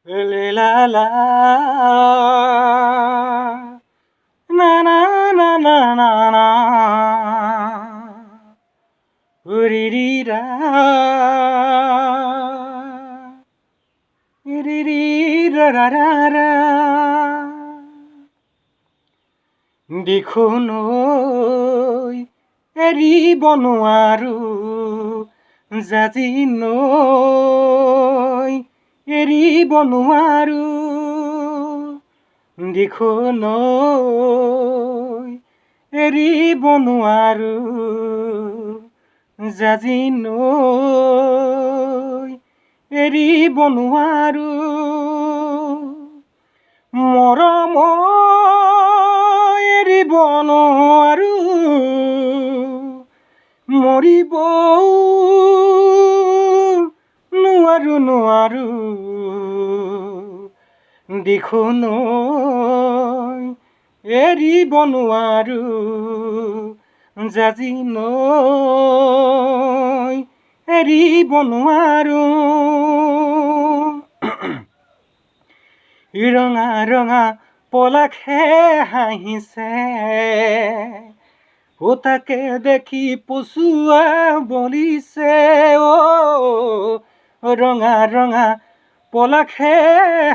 Le la la, na na na na na na, uri ra, ri ra ra ra ra. দেখোন ঐ এৰিব নোৱাৰো জাজি নৈ এৰিব নোৱাৰো দেখোন ঐ এৰিব নোৱাৰো জাজি নৈ এৰিব নোৱাৰো মৰম এৰিব নোৱাৰো মৰিব নোৱাৰো নোৱাৰো দেখোন এৰিব নোৱাৰো জাজি নৈ এৰিব নোৱাৰো ৰঙা ৰঙা পলাখে হাঁহিছে ও তাকে দেখি পশুৱা বলিছে ও ৰঙা ৰঙা পলাখে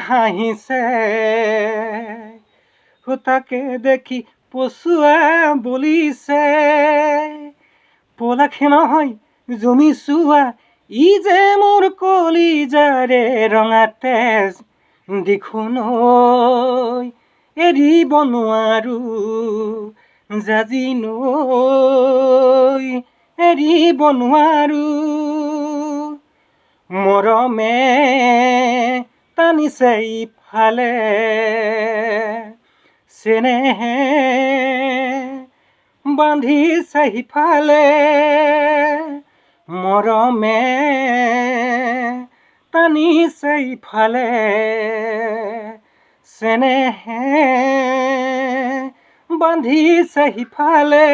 হাঁহিছে ও তাকে দেখি পশুৱা বলিছে পলাখে নহয় জমি চোৱা ই যে মোৰ কলিজাৰে ৰঙা তেজ দেখোন এৰিব নোৱাৰো জাজি নৈ এৰিব নোৱাৰো মৰমে টানিছে ইফালে চেনেহে বান্ধিছে সিফালে মৰমে টানিছে ইফালে চেনেহে বান্ধিছে সিফালে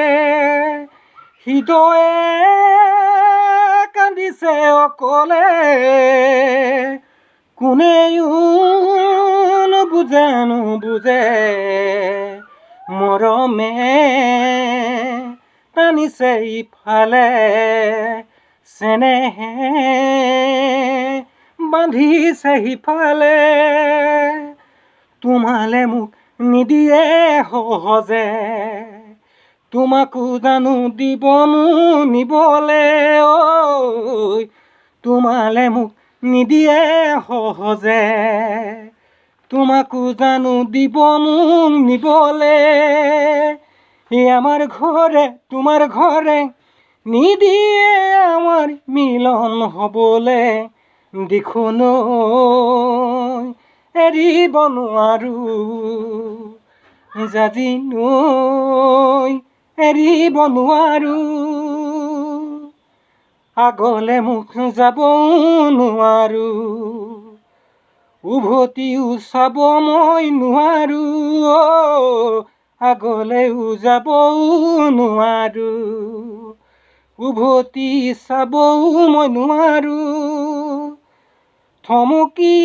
হৃদয়ে কান্দিছে অকলে কোনেও নুবুজে নুবুজে মৰমে টানিছে ইফালে চেনেহে বান্ধিছে সিফালে তোমালে মোক নিদিয়ে সহজে তোমাকো জানো দিবনো নিবলে ঐ তোমালে মোক নিদিয়ে সহজে তোমাকো জানো দিবনো নিবলে আমার ঘরে তোমার ঘরে নিদিয়ে আমার মিলন হবলে দেখোন এৰিব নোৱাৰো জাজি নৈ এৰিব নোৱাৰো আগলে মুখ যাব নোৱাৰো উভতিও চাব মই নোৱাৰো আগলেও যাব নোৱাৰো উভতি চাবও মই নোৱাৰো থমকি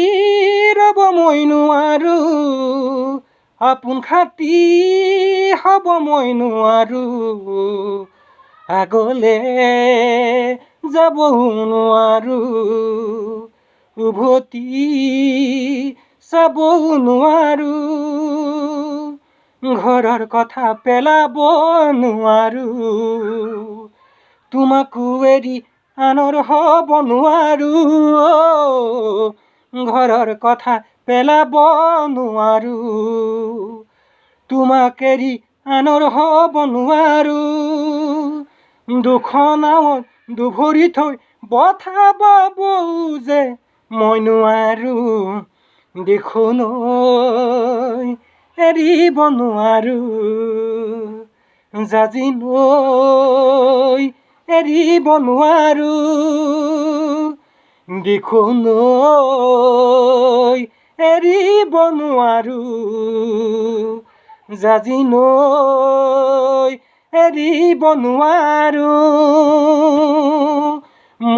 ৰব মই নোৱাৰো আপোন খাতি হব মই নোৱাৰো আগলে যাবও নোৱাৰো উভতি চাবও নোৱাৰো ঘৰৰ কথা পেলাব নোৱাৰো তোমাকো এৰি আনৰ হব নোৱাৰো ঘৰৰ কথা পেলাব নোৱাৰো তোমাক এৰি আনৰ হব নোৱাৰো দুখনাৱত দুভৰি থৈ বঠাব যে মই নোৱাৰো দেখোন এৰিব নোৱাৰো জাজি নৈ এৰিব নোৱাৰো দেখোন এৰিব নোৱাৰো জাজি নৈ এৰিব নোৱাৰো